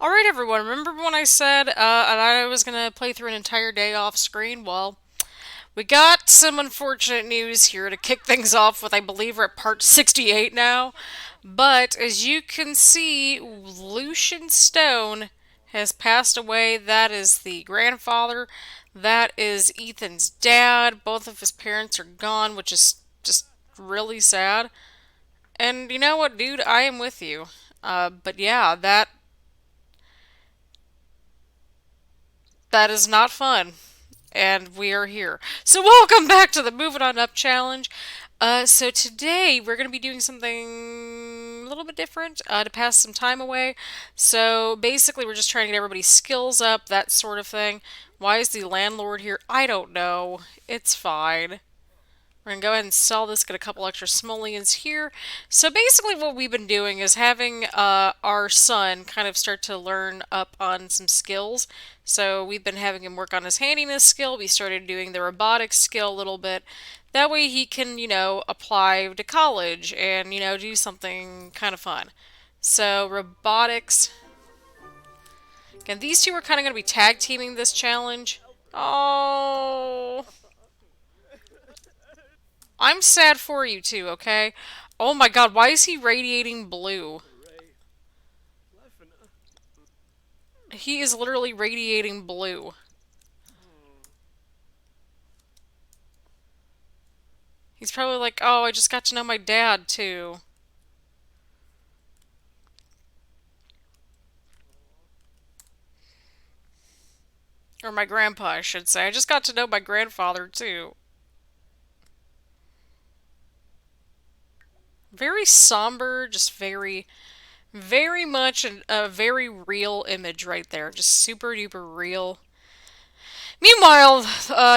Alright everyone, remember when I said I was gonna play through an entire day off screen? Well, we got some unfortunate news here to kick things off with. I believe we're at part 68 now. But as you can see, Lucian Stone has passed away. That is the grandfather. That is Ethan's dad. Both of his parents are gone, which is just really sad. And you know what, dude? I am with you. But yeah, that is not fun. And we are here. So welcome back to the Moving On Up challenge. So today we're going to be doing something a little bit different to pass some time away. So basically we're just trying to get everybody's skills up, that sort of thing. Why is the landlord here? I don't know. It's fine. We're going to go ahead and sell this, get a couple extra simoleons here. So basically what we've been doing is having our son kind of start to learn up on some skills. So we've been having him work on his handiness skill. We started doing the robotics skill a little bit. That way he can, apply to college and, do something kind of fun. So robotics. Again, these two are kind of going to be tag teaming this challenge. Oh. I'm sad for you too, okay? Oh my god, why is he radiating blue? He is literally radiating blue. He's probably like, oh, I just got to know my dad too. Or my grandpa, I should say. I just got to know my grandfather too. Very somber, just very much a very real image right there. Just super duper real. Meanwhile,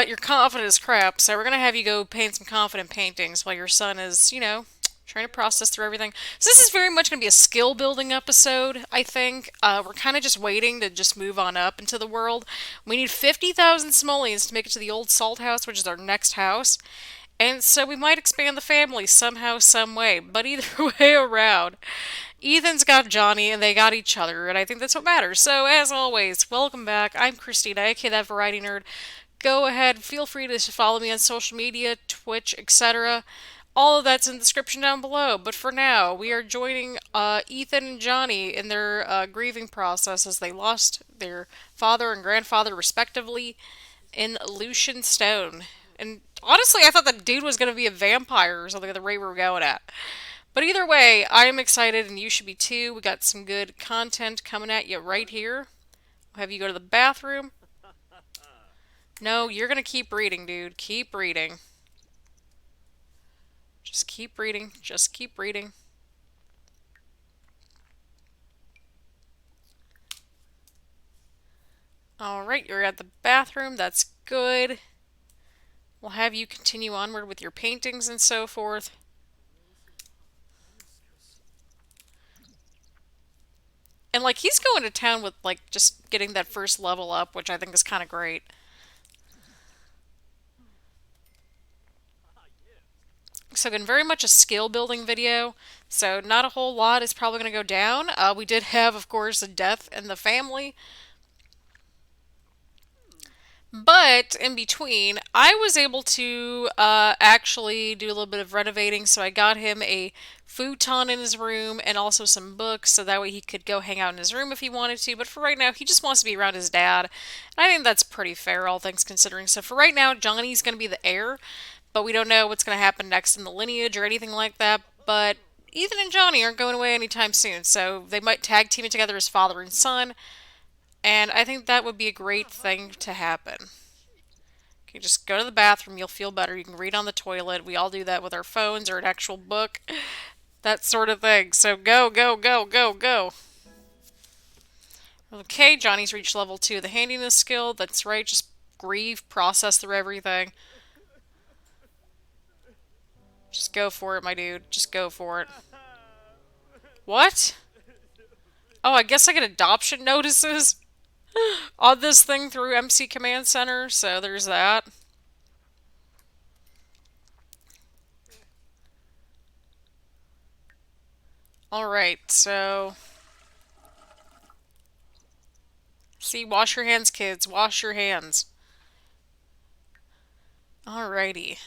you're confident as crap, so we're gonna have you go paint some confident paintings while your son is, trying to process through everything. So this is very much gonna be a skill building episode, I think. We're kind of just waiting to just move on up into the world. We need 50,000 simoleons to make it to the old salt house, which is our next house. And so we might expand the family somehow, some way. But either way around, Ethan's got Johnny and they got each other, and I think that's what matters. So, as always, welcome back. I'm Christina, aka ThatVarietyNerd. Go ahead, feel free to follow me on social media, Twitch, etc. All of that's in the description down below. But for now, we are joining Ethan and Johnny in their grieving process as they lost their father and grandfather, respectively, in Lucian Stone. And honestly, I thought the dude was going to be a vampire or something at the rate we were going at. But either way, I am excited and you should be too. We got some good content coming at you right here. I'll have you go to the bathroom. No, you're going to keep reading, dude. Keep reading. Just keep reading. Just keep reading. Alright, you're at the bathroom. That's good. We'll have you continue onward with your paintings and so forth. And like he's going to town with like just getting that first level up, which I think is kind of great. So again, very much a skill building video. So not a whole lot is probably going to go down. We did have, of course, a death in the family. But in between, I was able to actually do a little bit of renovating. So I got him a futon in his room and also some books so that way he could go hang out in his room if he wanted to. But for right now, he just wants to be around his dad. And I think that's pretty fair, all things considering. So for right now, Johnny's going to be the heir, but we don't know what's going to happen next in the lineage or anything like that. But Ethan and Johnny aren't going away anytime soon, so they might tag team it together as father and son. And I think that would be a great thing to happen. Okay, just go to the bathroom, you'll feel better. You can read on the toilet. We all do that with our phones or an actual book, that sort of thing. So go, go, go, go, go. Okay, Johnny's reached level 2 of the handiness skill. That's right, just grieve, process through everything. Just go for it, my dude. Just go for it. What? Oh, I guess I get adoption notices on this thing through MC Command Center, so there's that. Alright, so... See, wash your hands, kids. Wash your hands. Alrighty.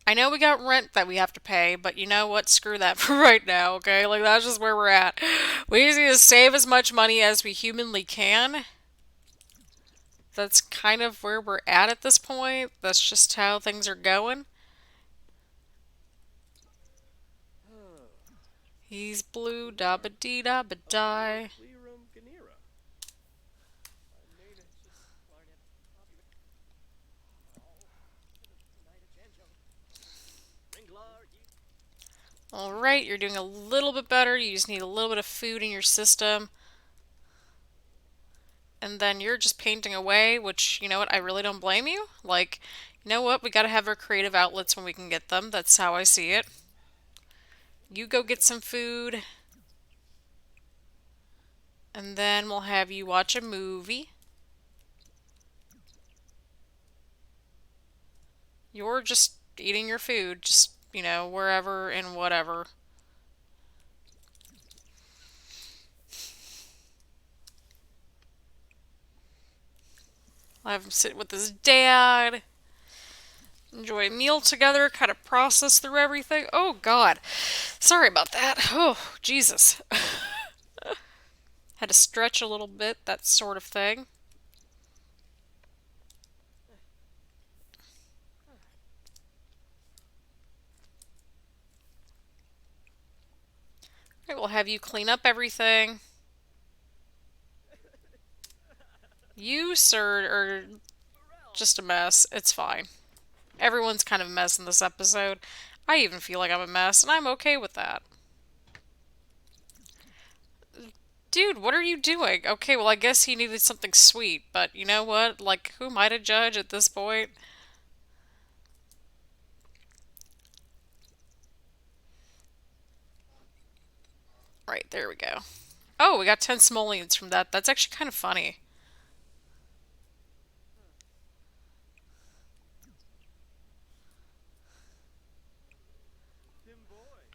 I know we got rent that we have to pay, but you know what? Screw that for right now, okay? Like, that's just where we're at. We just need to save as much money as we humanly can. That's kind of where we're at this point. That's just how things are going. He's blue, dabba dee dabba die. Alright, you're doing a little bit better. You just need a little bit of food in your system. And then you're just painting away, which, you know what, I really don't blame you. Like, you know what, we gotta have our creative outlets when we can get them. That's how I see it. You go get some food, and then we'll have you watch a movie. You're just eating your food, just, you know, wherever and whatever. I'll have him sit with his dad, enjoy a meal together, kind of process through everything. Oh, God. Sorry about that. Oh, Jesus. Had to stretch a little bit, that sort of thing. Right, we'll have you clean up everything. You, sir, are just a mess. It's fine. Everyone's kind of a mess in this episode. I even feel like I'm a mess, and I'm okay with that. Dude, what are you doing? Okay, well, I guess he needed something sweet, but you know what? Like, who am I to judge at this point? Right, there we go. Oh, we got 10 simoleons from that. That's actually kind of funny.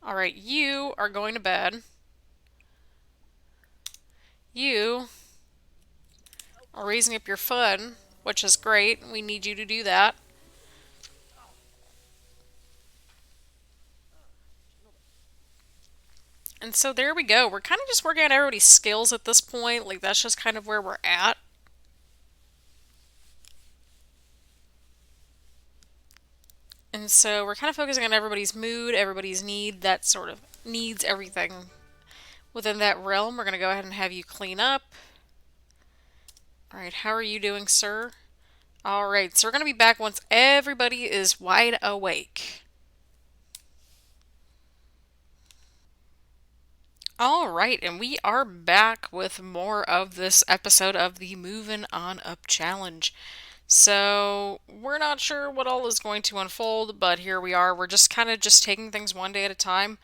Alright, you are going to bed. You are raising up your fun, which is great. We need you to do that. And so there we go. We're kind of just working on everybody's skills at this point. Like, that's just kind of where we're at. And so we're kind of focusing on everybody's mood, everybody's need, that sort of needs, everything within that realm. We're going to go ahead and have you clean up. All right, how are you doing, sir? All right, so we're going to be back once everybody is wide awake. All right, and we are back with more of this episode of the Moving On Up Challenge. So, we're not sure what all is going to unfold, but here we are. We're just kind of just taking things one day at a time.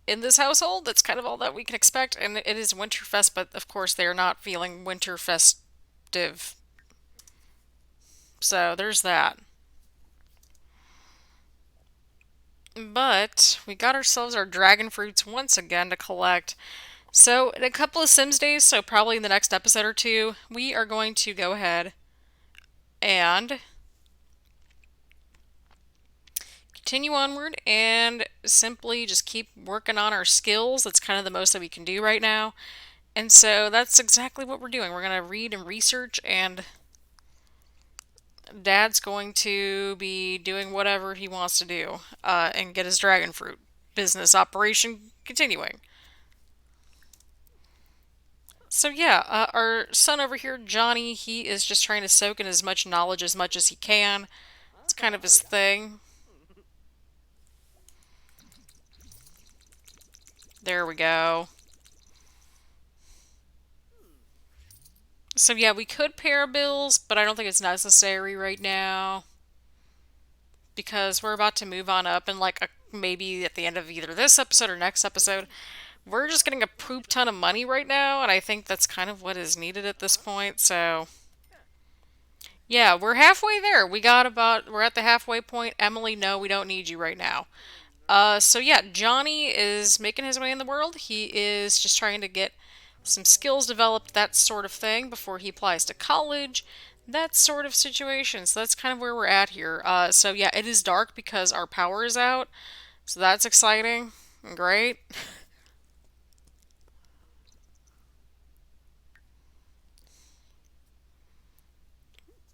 In this household, that's kind of all that we can expect, and it is Winterfest, but of course they are not feeling winter festive. So, there's that. But we got ourselves our dragon fruits once again to collect. So, in a couple of Sims days, so probably in the next episode or two, we are going to go ahead and continue onward and simply just keep working on our skills. That's kind of the most that we can do right now. And so that's exactly what we're doing. We're going to read and research, and Dad's going to be doing whatever he wants to do and get his dragon fruit business operation continuing. So yeah, our son over here, Johnny, he is just trying to soak in as much knowledge as much as he can. It's kind of his thing. There we go. So yeah, we could pay our bills, but I don't think it's necessary right now because we're about to move on up, and like maybe at the end of either this episode or next episode, we're just getting a poop ton of money right now, and I think that's kind of what is needed at this point. So yeah, we're halfway there. We're at the halfway point. Emily, no, we don't need you right now. So yeah, Johnny is making his way in the world. He is just trying to get some skills developed, that sort of thing, before he applies to college, that sort of situation. So that's kind of where we're at here. So yeah, it is dark because our power is out. So that's exciting and great.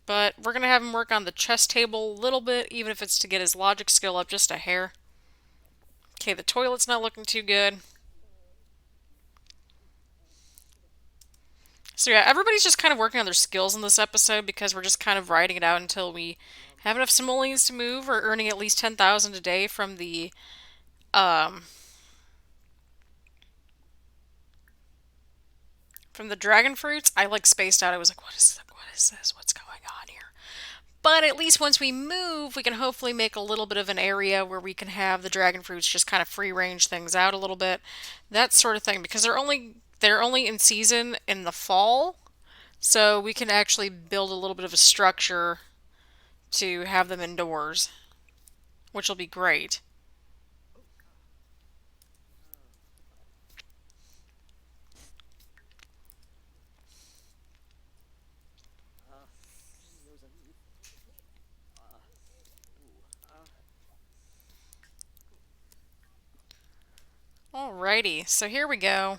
But we're going to have him work on the chess table a little bit, even if it's to get his logic skill up just a hair. Okay, the toilet's not looking too good. So yeah, everybody's just kind of working on their skills in this episode because we're just kind of riding it out until we have enough simoleons to move or earning at least 10,000 a day um from the dragon fruits. I like spaced out. I was like, what is this? What's going on here? But at least once we move, we can hopefully make a little bit of an area where we can have the dragon fruits just kind of free range things out a little bit. That sort of thing because they're only in season in the fall. So we can actually build a little bit of a structure to have them indoors, which will be great. Alrighty, so here we go.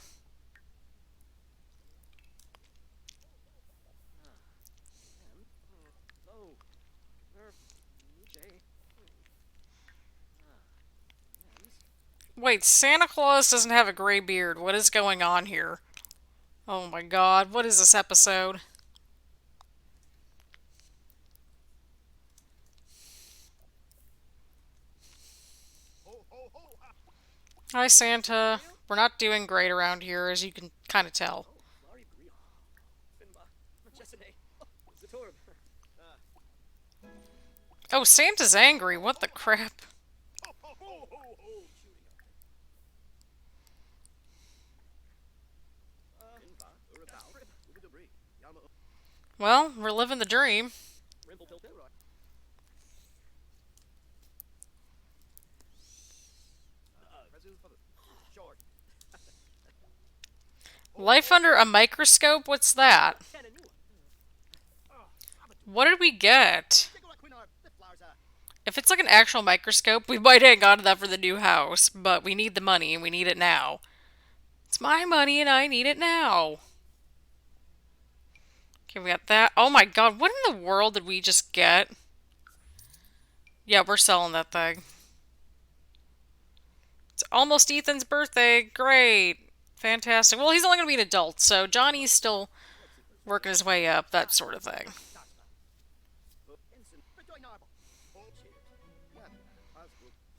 Wait, Santa Claus doesn't have a gray beard. What is going on here? Oh my god, what is this episode? Hi, Santa. We're not doing great around here, as you can kind of tell. Oh, Santa's angry. What the crap? Well, we're living the dream. Life under a microscope? What's that? What did we get? If it's like an actual microscope, we might hang on to that for the new house, but we need the money and we need it now. It's my money and I need it now. Okay, we got that. Oh my god, what in the world did we just get? Yeah, we're selling that thing. It's almost Ethan's birthday. Great. Fantastic. Well, he's only going to be an adult, so Johnny's still working his way up, that sort of thing.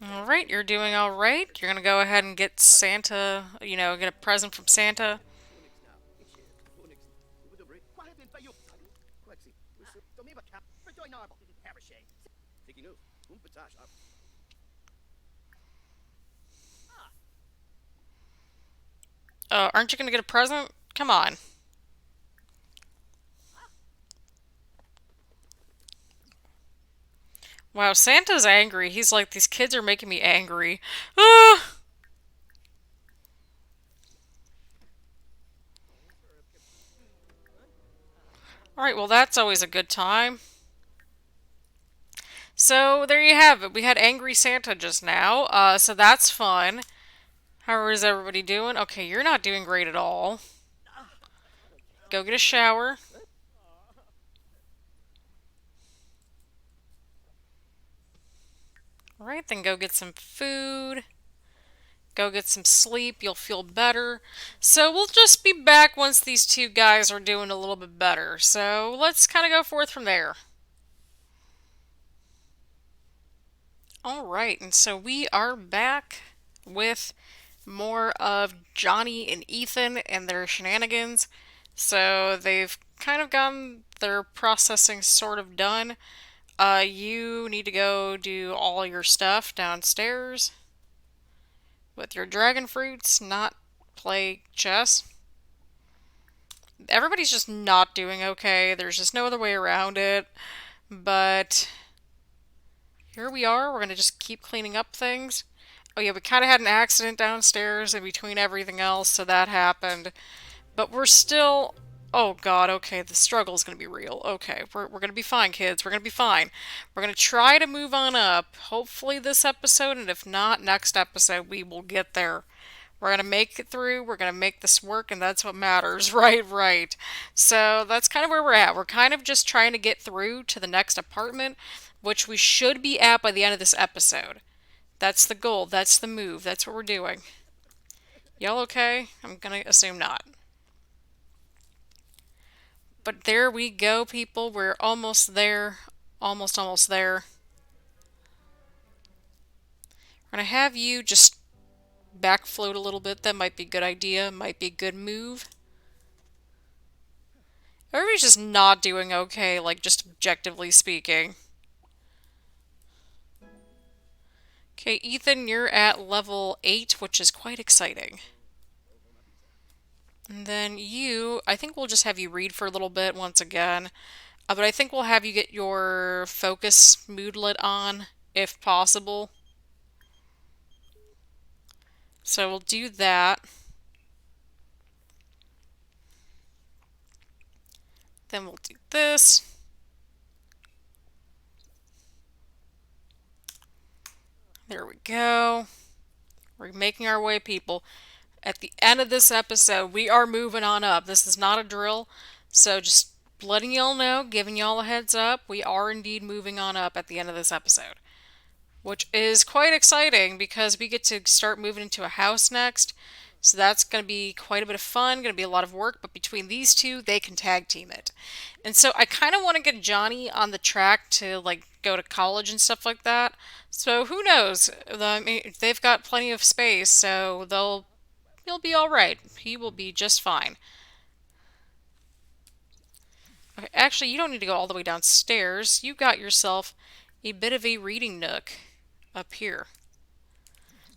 Alright, you're doing alright. You're going to go ahead and get Santa, get a present from Santa. Aren't you going to get a present? Come on. Wow, Santa's angry. He's like, these kids are making me angry. Ah! Alright, well, that's always a good time. So, there you have it. We had Angry Santa just now, so that's fun. How is everybody doing? Okay, you're not doing great at all. Go get a shower. Alright, then go get some food. Go get some sleep. You'll feel better. So we'll just be back once these two guys are doing a little bit better. So let's kind of go forth from there. Alright, and so we are back with more of Johnny and Ethan and their shenanigans. So they've kind of gotten their processing sort of done. You need to go do all your stuff downstairs with your dragon fruits, not play chess. Everybody's just not doing okay. There's just no other way around it. But here we are. We're going to just keep cleaning up things. Oh yeah, we kind of had an accident downstairs in between everything else, so that happened. But we're still. Oh God, okay, the struggle is going to be real. Okay, we're going to be fine, kids. We're going to be fine. We're going to try to move on up. Hopefully, this episode, and if not, next episode, we will get there. We're going to make it through. We're going to make this work, and that's what matters. Right, right. So that's kind of where we're at. We're kind of just trying to get through to the next apartment, which we should be at by the end of this episode. That's the goal. That's the move. That's what we're doing. Y'all okay? I'm going to assume not. But there we go, people. We're almost there. Almost there. We're going to have you just back float a little bit. That might be a good idea. Might be a good move. Everybody's just not doing okay, like just objectively speaking. Okay, Ethan, you're at level 8, which is quite exciting. And then you, I think we'll just have you read for a little bit once again. But I think we'll have you get your focus moodlet on, if possible. So we'll do that. Then we'll do this. There we go. We're making our way, people. At the end of this episode, we are moving on up. This is not a drill. So just letting y'all know, giving y'all a heads up, we are indeed moving on up at the end of this episode. Which is quite exciting because we get to start moving into a house next. So that's going to be quite a bit of fun, going to be a lot of work, but between these two, they can tag team it. And so I kind of want to get Johnny on the track to like go to college and stuff like that. So who knows? I mean, they've got plenty of space, so he'll be all right. He will be just fine. Okay, actually, you don't need to go all the way downstairs. You got yourself a bit of a reading nook up here.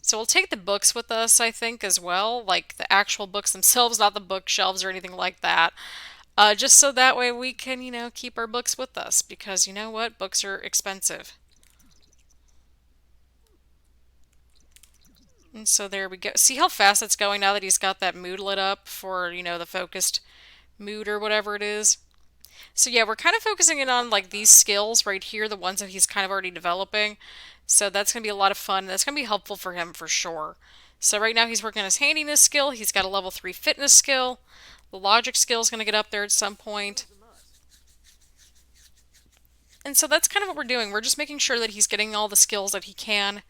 So we'll take the books with us, I think, as well. Like the actual books themselves, not the bookshelves or anything like that. Just so that way we can, keep our books with us. Because you know what? Books are expensive. And so there we go. See how fast it's going now that he's got that mood lit up for, the focused mood or whatever it is. So yeah, we're kind of focusing in on like these skills right here, the ones that he's kind of already developing. So that's going to be a lot of fun. That's going to be helpful for him for sure. So right now he's working on his handiness skill. He's got a level 3 fitness skill. The logic skill is going to get up there at some point. And so that's kind of what we're doing. We're just making sure that he's getting all the skills that he can.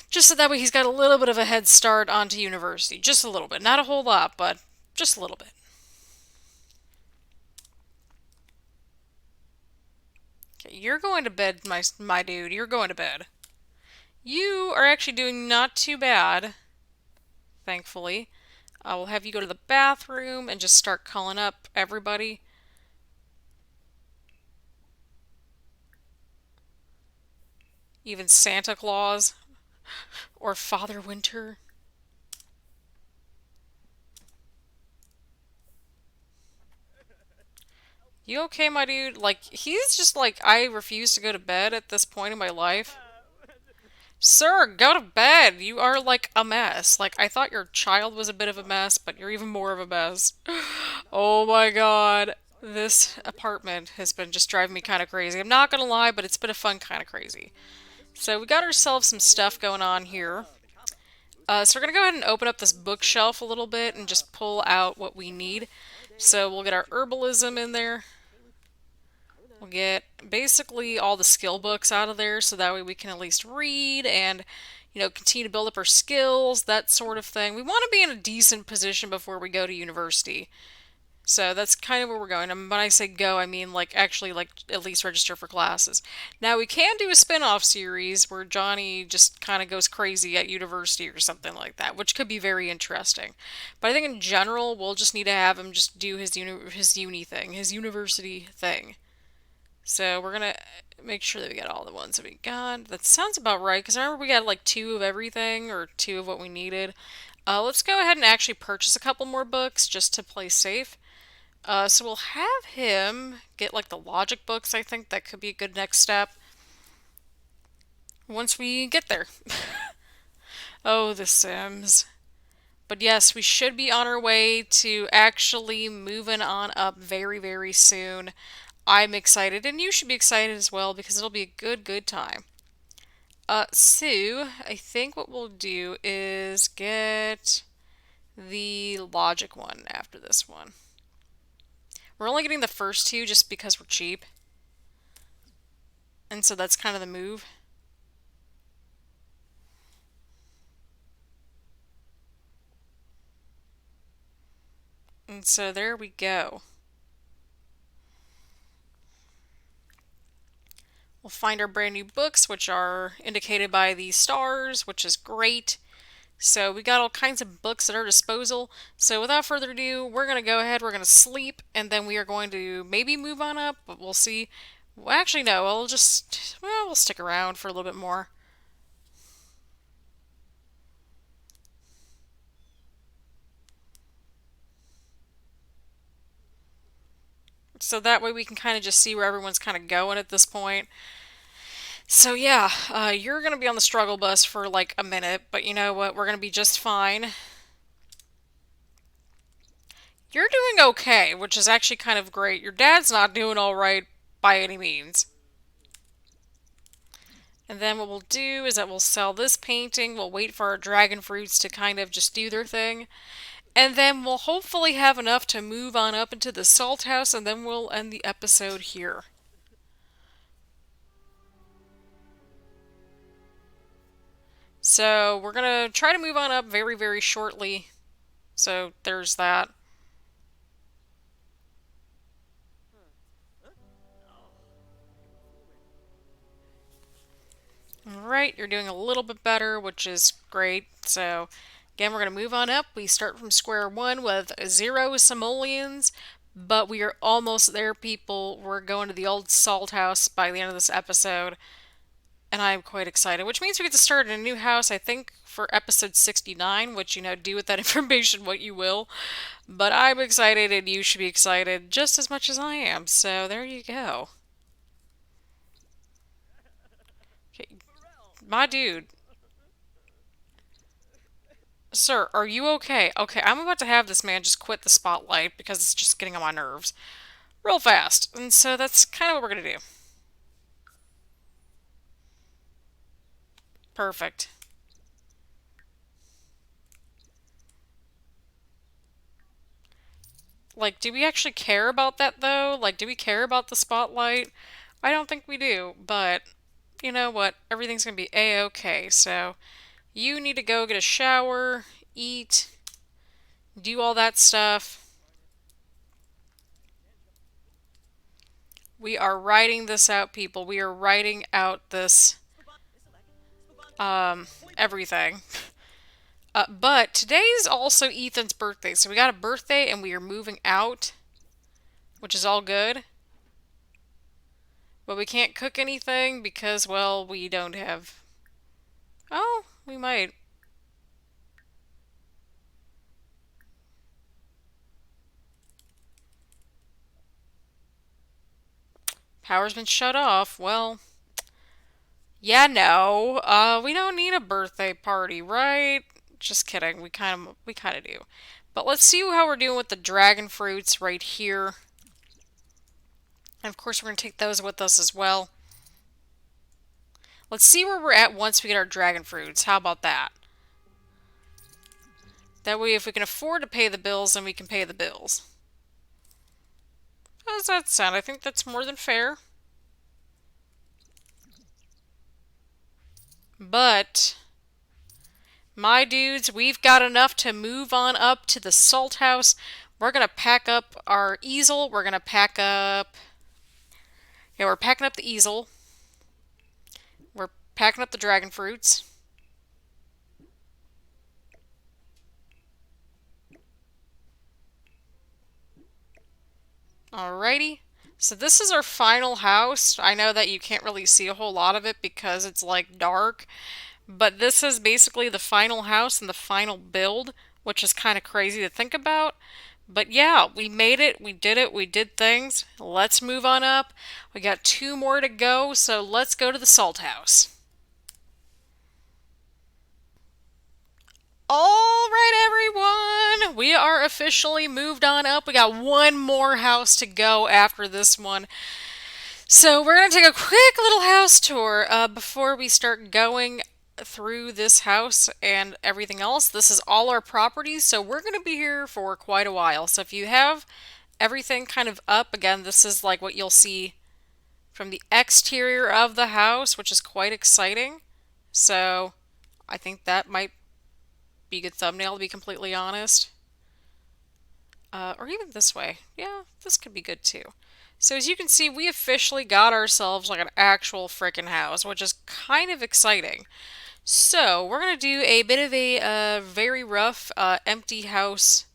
Just so that way he's got a little bit of a head start onto university. Just a little bit. Not a whole lot, but just a little bit. Okay, you're going to bed, my dude. You're going to bed. You are actually doing not too bad, thankfully. I will have you go to the bathroom and just start calling up everybody. Even Santa Claus or Father Winter. You okay, my dude? Like, he's just like, I refuse to go to bed at this point in my life. Sir, go to bed. You are like a mess. Like, I thought your child was a bit of a mess, but you're even more of a mess. Oh my god. This apartment has been just driving me kind of crazy. I'm not gonna lie, but it's been a fun kind of crazy. So we got ourselves some stuff going on here. So we're gonna go ahead and open up this bookshelf a little bit and just pull out what we need. So we'll get our herbalism in there. We'll get basically all the skill books out of there so that way we can at least read and, continue to build up our skills, that sort of thing. We want to be in a decent position before we go to university. So that's kind of where we're going. And when I say go, I mean like actually like at least register for classes. Now we can do a spin-off series where Johnny just kind of goes crazy at university or something like that, which could be very interesting. But I think in general, we'll just need to have him just do his uni thing, his university thing. So we're gonna make sure that we get all the ones that we got. That sounds about right, because I remember we got like 2 of everything, or 2 of what we needed. Let's go ahead and actually purchase a couple more books, just to play safe. So we'll have him get like the logic books, I think that could be a good next step. Once we get there. Oh, The Sims. But yes, we should be on our way to actually moving on up very, very soon. I'm excited, and you should be excited as well because it'll be a good, good time. So I think what we'll do is get the logic one after this one. We're only getting the first two just because we're cheap. And so that's kind of the move. And so there we go. We'll find our brand new books, which are indicated by these stars, which is great. So we got all kinds of books at our disposal. So without further ado, we're going to go ahead, we're going to sleep, and then we are going to maybe move on up, but we'll see. Well, actually, no, we'll stick around for a little bit more. So that way we can kind of just see where everyone's kind of going at this point. So yeah, you're going to be on the struggle bus for like a minute, but you know what? We're going to be just fine. You're doing okay, which is actually kind of great. Your dad's not doing all right by any means. And then what we'll do is that we'll sell this painting. We'll wait for our dragon fruits to kind of just do their thing. And then we'll hopefully have enough to move on up into the salt house, and then we'll end the episode here. So we're going to try to move on up very, very shortly. So there's that. Alright, you're doing a little bit better, which is great. So again, we're going to move on up. We start from square one with 0 simoleons, but we are almost there, people. We're going to the old salt house by the end of this episode, and I'm quite excited, which means we get to start in a new house, I think, for episode 69, which, do with that information what you will. But I'm excited, and you should be excited just as much as I am. So there you go. Okay, my dude. Sir, are you okay? Okay, I'm about to have this man just quit the spotlight because it's just getting on my nerves real fast. And so that's kind of what we're going to do. Perfect. Like, do we actually care about that, though? Like, do we care about the spotlight? I don't think we do, but you know what? Everything's going to be a-okay. So you need to go get a shower, eat, do all that stuff. We are writing this out, people. We are writing out this, everything. But today's also Ethan's birthday, so we got a birthday and we are moving out, which is all good. But we can't cook anything because, well, we don't have... Oh, we might. Power's been shut off. Well, yeah, no. We don't need a birthday party, right? Just kidding. We kind of do. But let's see how we're doing with the dragon fruits right here. And of course, we're going to take those with us as well. Let's see where we're at once we get our dragon fruits. How about that? That way, if we can afford to pay the bills, then we can pay the bills. How does that sound? I think that's more than fair. But, my dudes, we've got enough to move on up to the salt house. We're going to pack up our easel. We're going to pack up... Yeah, we're packing up the easel. We're packing up the dragon fruits. Alrighty. So this is our final house. I know that you can't really see a whole lot of it because it's like dark, but this is basically the final house and the final build, which is kind of crazy to think about. But yeah, we made it, we did things. Let's move on up. We got 2 more to go, so let's go to the salt house. All right, everyone. We are officially moved on up. We got one more house to go after this one. So we're going to take a quick little house tour before we start going through this house and everything else. This is all our properties, so we're going to be here for quite a while. So if you have everything kind of up, again, this is like what you'll see from the exterior of the house, which is quite exciting. So I think that might be a good thumbnail, to be completely honest. Or even this way. Yeah, this could be good too. So as you can see, we officially got ourselves like an actual frickin' house, which is kind of exciting. So we're going to do a bit of a very rough empty house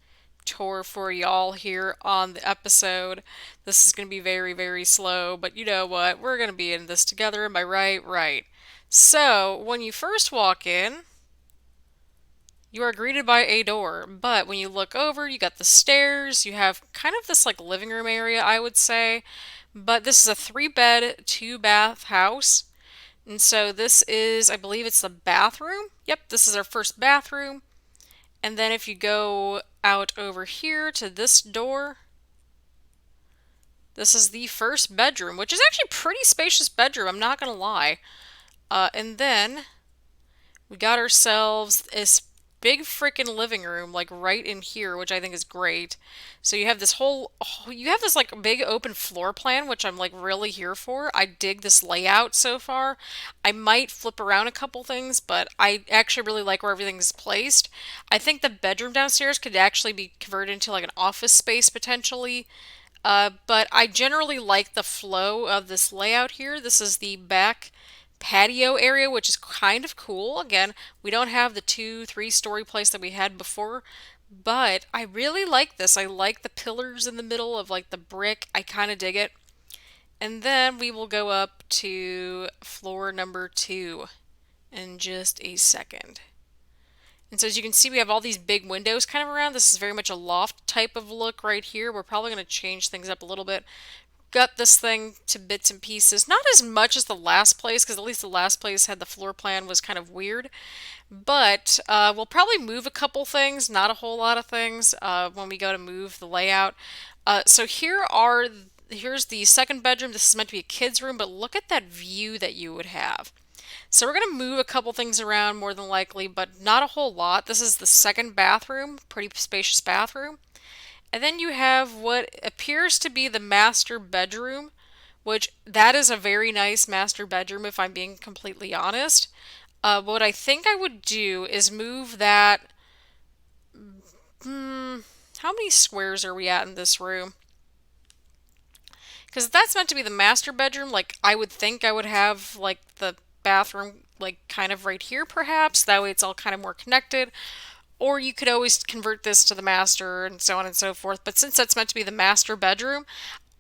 tour for y'all here on the episode. This is going to be very, very slow, but you know what? We're going to be in this together. Am I right? Right. So when you first walk in, you are greeted by a door, but when you look over, you got the stairs. You have kind of this like living room area, I would say. But this is a 3-bed, 2-bath house. And so this is, I believe it's the bathroom. Yep, this is our first bathroom. And then if you go out over here to this door, this is the first bedroom, which is actually a pretty spacious bedroom, I'm not going to lie. And then we got ourselves this big freaking living room, like right in here, which I think is great. So you have this you have this like big open floor plan, which I'm like really here for. I dig this layout so far. I might flip around a couple things, but I actually really like where everything's placed. I think the bedroom downstairs could actually be converted into like an office space potentially. But I generally like the flow of this layout here. This is the back patio area, which is kind of cool. Again, we don't have the 2-3 story place that we had before, but I really like this. I like the pillars in the middle of like the brick. I kind of dig it. And then we will go up to floor number 2 in just a second. And so as you can see, we have all these big windows kind of around. This is very much a loft type of look right here. We're probably going to change things up a little bit. Got this thing to bits and pieces. Not as much as the last place, because at least the last place had the floor plan was kind of weird. But we'll probably move a couple things, not a whole lot of things, when we go to move the layout. So here's the second bedroom. This is meant to be a kid's room, but look at that view that you would have. So we're going to move a couple things around more than likely, but not a whole lot. This is the second bathroom, pretty spacious bathroom. And then you have what appears to be the master bedroom, which that is a very nice master bedroom if I'm being completely honest. What I think I would do is move that. How many squares are we at in this room? Because that's meant to be the master bedroom. Like I would think I would have like the bathroom like kind of right here perhaps. That way it's all kind of more connected. Or you could always convert this to the master and so on and so forth. But since that's meant to be the master bedroom,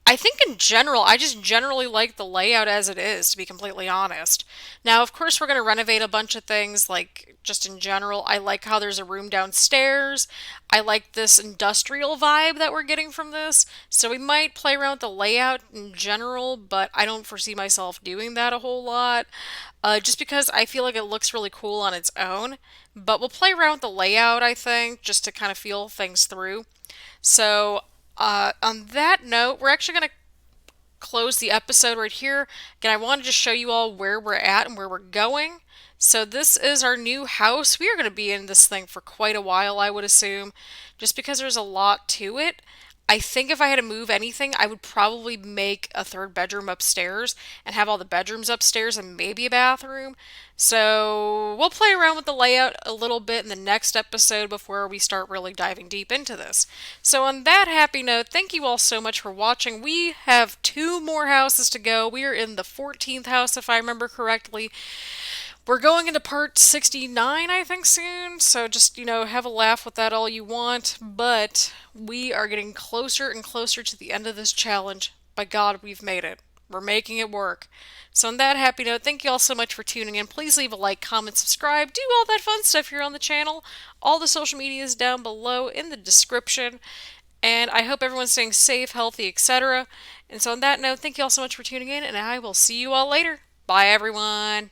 I think in general, I just generally like the layout as it is, to be completely honest. Now, of course, we're going to renovate a bunch of things, like just in general. I like how there's a room downstairs. I like this industrial vibe that we're getting from this. So we might play around with the layout in general, but I don't foresee myself doing that a whole lot. Just because I feel like it looks really cool on its own. But we'll play around with the layout, I think, just to kind of feel things through. So, on that note, we're actually going to close the episode right here. Again, I wanted to show you all where we're at and where we're going. So this is our new house. We are going to be in this thing for quite a while, I would assume, just because there's a lot to it. I think if I had to move anything, I would probably make a third bedroom upstairs and have all the bedrooms upstairs and maybe a bathroom. So we'll play around with the layout a little bit in the next episode before we start really diving deep into this. So on that happy note, thank you all so much for watching. We have 2 more houses to go. We are in the 14th house, if I remember correctly. We're going into part 69, I think, soon, so just, have a laugh with that all you want, but we are getting closer and closer to the end of this challenge. By God, we've made it. We're making it work. So on that happy note, thank you all so much for tuning in. Please leave a like, comment, subscribe, do all that fun stuff here on the channel. All the social media is down below in the description, and I hope everyone's staying safe, healthy, etc. And so on that note, thank you all so much for tuning in, and I will see you all later. Bye, everyone.